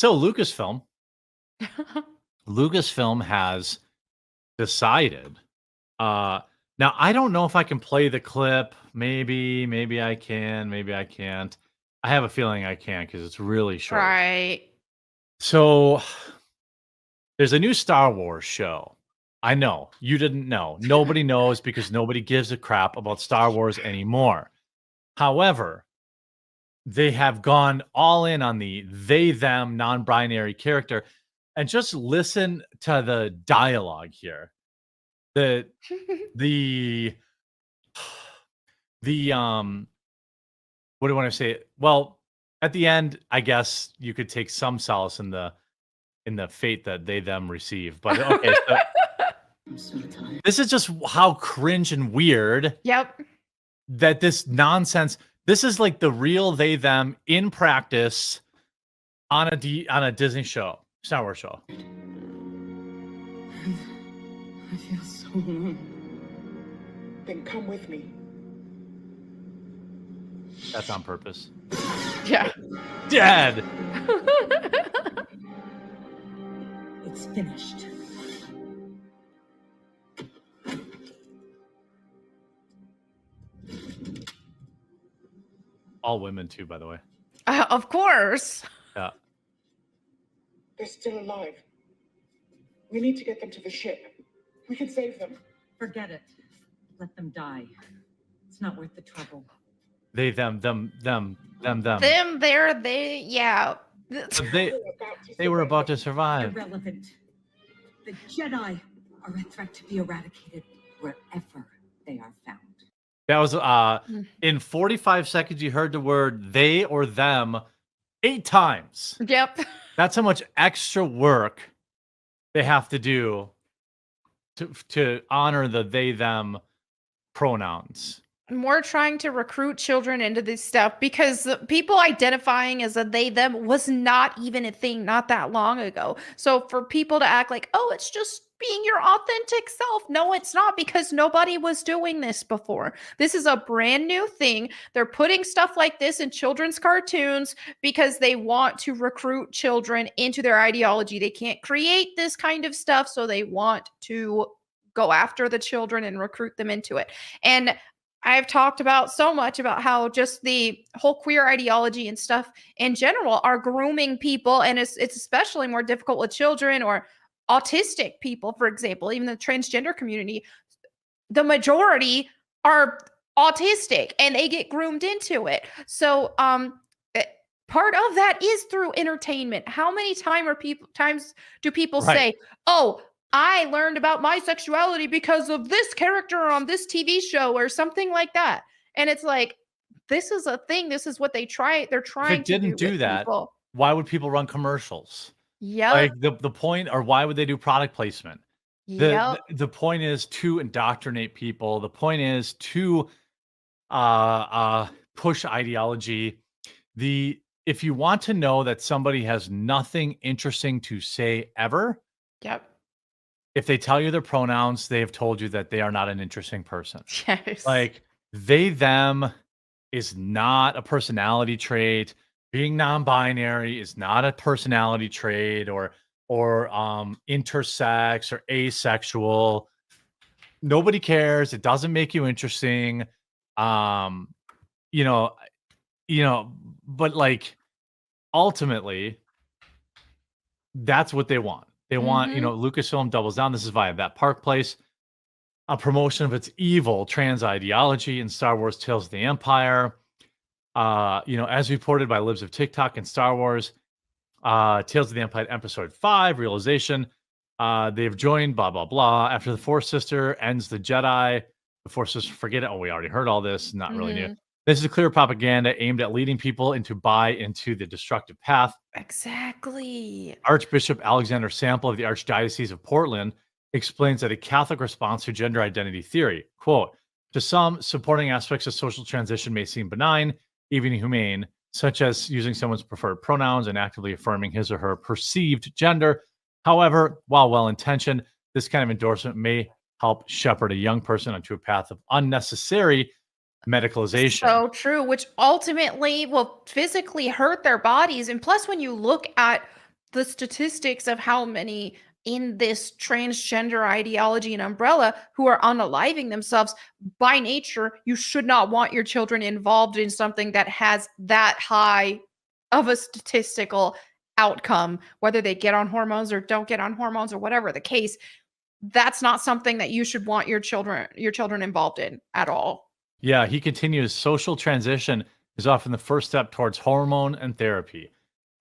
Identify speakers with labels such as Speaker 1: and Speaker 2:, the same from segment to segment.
Speaker 1: So Lucasfilm has decided. Now I don't know if I can play the clip. Maybe I can. Maybe I can't. I have a feeling I can because it's really short.
Speaker 2: Right.
Speaker 1: So there's a new Star Wars show. I know you didn't know. Nobody knows because nobody gives a crap about Star Wars anymore. However, they have gone all in on the they them non-binary character, and just listen to the dialogue here. The the the what do I want to say? Well, at the end, I guess you could take some solace in the fate that they them receive. But okay, so
Speaker 3: I'm so tired.
Speaker 1: this is just how cringe and weird
Speaker 2: Yep.
Speaker 1: that this nonsense. This is like the real they them in practice on a Disney show, Star Wars show.
Speaker 3: I feel so alone.
Speaker 4: Then come with me.
Speaker 1: That's on purpose.
Speaker 2: Yeah.
Speaker 1: Dead.
Speaker 3: It's finished.
Speaker 1: All women too, by the way.
Speaker 2: Of course.
Speaker 1: Yeah.
Speaker 4: They're still alive. We need to get them to the ship. We can save them.
Speaker 5: Forget it. Let them die. It's not worth the trouble.
Speaker 1: They them.
Speaker 2: Them, there, they, yeah.
Speaker 1: They were about to survive.
Speaker 5: Irrelevant. The Jedi are a threat to be eradicated wherever they are found.
Speaker 1: That was in 45 seconds you heard the word they or them 8 times.
Speaker 2: Yep.
Speaker 1: That's how much extra work they have to do to honor the they them pronouns.
Speaker 2: More trying to recruit children into this stuff because people identifying as a they them was not even a thing not that long ago. So for people to act like, oh, it's just being your authentic self. No, it's not, because nobody was doing this before. This is a brand new thing. They're putting stuff like this in children's cartoons because they want to recruit children into their ideology. They can't create this kind of stuff, so they want to go after the children and recruit them into it. And I've talked about so much about how just the whole queer ideology and stuff in general are grooming people. And it's especially more difficult with children or autistic people, for example, even the transgender community. The majority are autistic and they get groomed into it. So part of that is through entertainment. How many times do people say, oh, I learned about my sexuality because of this character on this TV show or something like that? And it's like, this is a thing. This is what they're trying to do.
Speaker 1: If it didn't do that,
Speaker 2: people.
Speaker 1: Why would people run commercials?
Speaker 2: Yeah.
Speaker 1: Like the point, or why would they do product placement? The point is to indoctrinate people. The point is to push ideology. If you want to know that somebody has nothing interesting to say ever,
Speaker 2: yep.
Speaker 1: If they tell you their pronouns, they have told you that they are not an interesting person.
Speaker 2: Yes.
Speaker 1: Like they, them is not a personality trait. Being non-binary is not a personality trait, or intersex or asexual. Nobody cares. It doesn't make you interesting. But like ultimately, that's what they want. They want, Lucasfilm doubles down. This is via that Park Place, a promotion of its evil trans ideology in Star Wars Tales of the Empire. As reported by Libs of TikTok and Star Wars, Tales of the Empire Episode 5, Realization. They've joined blah, blah, blah. After the Force Sister ends the Jedi, the Force Sister forget it. Oh, we already heard all this. Not really new. This is a clear propaganda aimed at leading people to buy into the destructive path.
Speaker 2: Exactly.
Speaker 1: Archbishop Alexander Sample of the Archdiocese of Portland explains that a Catholic response to gender identity theory, quote, to some, supporting aspects of social transition may seem benign, even humane, such as using someone's preferred pronouns and actively affirming his or her perceived gender. However, while well-intentioned, this kind of endorsement may help shepherd a young person onto a path of unnecessary medicalization.
Speaker 2: So true, which ultimately will physically hurt their bodies. And plus, when you look at the statistics of how many in this transgender ideology and umbrella who are unaliving themselves, by nature, you should not want your children involved in something that has that high of a statistical outcome, whether they get on hormones or don't get on hormones or whatever the case. That's not something that you should want your children involved in at all.
Speaker 1: Yeah, he continues, social transition is often the first step towards hormone and therapy.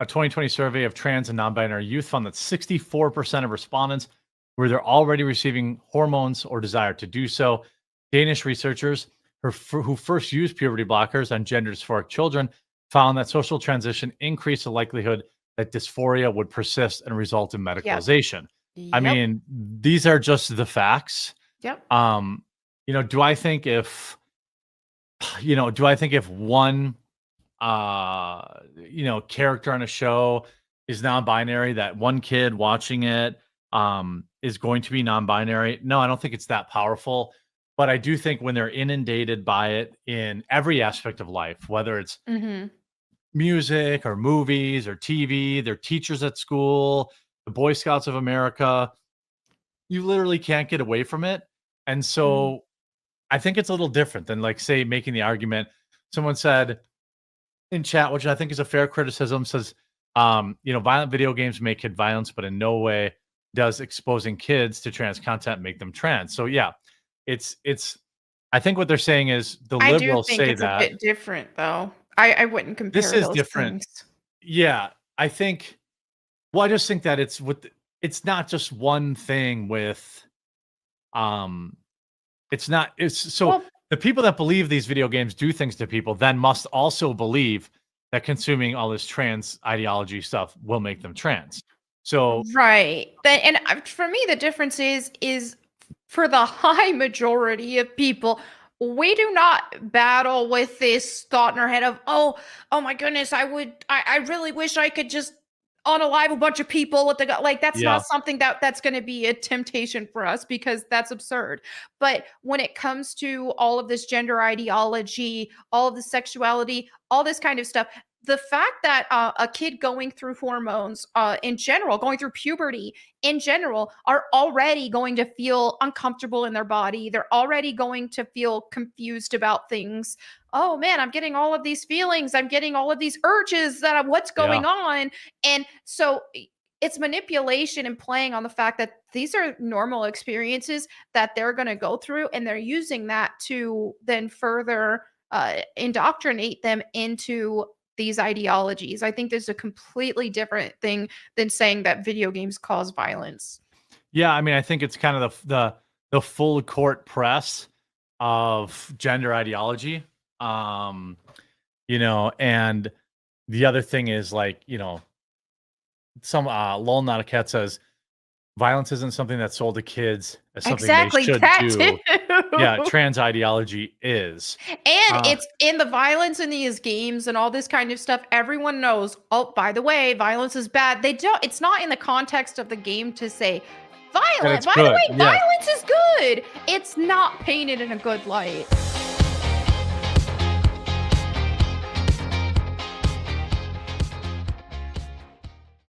Speaker 1: A 2020 survey of trans and non-binary youth found that 64% of respondents were either already receiving hormones or desire to do so. Danish researchers who first used puberty blockers on gender dysphoric children found that social transition increased the likelihood that dysphoria would persist and result in medicalization. I
Speaker 2: Yep.
Speaker 1: mean, these are just the facts.
Speaker 2: Yep.
Speaker 1: Do I think if one character on a show is non-binary, that one kid watching it is going to be non-binary? No, I don't think it's that powerful. But I do think when they're inundated by it in every aspect of life, whether it's music or movies or TV, their teachers at school, the Boy Scouts of America, you literally can't get away from it. And so I think it's a little different than, like, say, making the argument. Someone said in chat, which I think is a fair criticism, says, violent video games make kid violence, but in no way does exposing kids to trans content make them trans. So yeah, it's. I think what they're saying is the
Speaker 2: I do
Speaker 1: liberals
Speaker 2: think
Speaker 1: say
Speaker 2: it's
Speaker 1: that
Speaker 2: a bit different, though. I wouldn't compare
Speaker 1: this is
Speaker 2: those
Speaker 1: different.
Speaker 2: things.
Speaker 1: Yeah, I think. Well, I just think that it's not just one thing with. It's not. It's so.
Speaker 2: Well,
Speaker 1: The people that believe these video games do things to people then must also believe that consuming all this trans ideology stuff will make them trans. So
Speaker 2: right. For me, the difference is for the high majority of people, we do not battle with this thought in our head of, oh my goodness, I really wish I could just unalive a bunch of people with like that's
Speaker 1: yeah,
Speaker 2: not something that's going to be a temptation for us because that's absurd. But when it comes to all of this gender ideology, all of the sexuality, all this kind of stuff, the fact that a kid going through hormones in general, going through puberty in general, are already going to feel uncomfortable in their body. They're already going to feel confused about things. Oh man, I'm getting all of these feelings. I'm getting all of these urges that what's going
Speaker 1: yeah,
Speaker 2: on. And so it's manipulation and playing on the fact that these are normal experiences that they're going to go through, and they're using that to then further indoctrinate them into these ideologies. I think there's a completely different thing than saying that video games cause violence.
Speaker 1: yeah. I mean, I think it's kind of the full court press of gender ideology. And the other thing is, like, some lol not a cat says violence isn't something that's sold to kids as something
Speaker 2: Exactly,
Speaker 1: they should
Speaker 2: that
Speaker 1: do.
Speaker 2: too.
Speaker 1: Yeah, trans ideology is.
Speaker 2: And
Speaker 1: Uh,
Speaker 2: it's in the violence in these games and all this kind of stuff. Everyone knows, oh, by the way, violence is bad. They don't, it's not in the context of the game to say
Speaker 1: and
Speaker 2: violent.
Speaker 1: it's
Speaker 2: By the
Speaker 1: good.
Speaker 2: way,
Speaker 1: Yes.
Speaker 2: violence is good. It's not painted in a good light.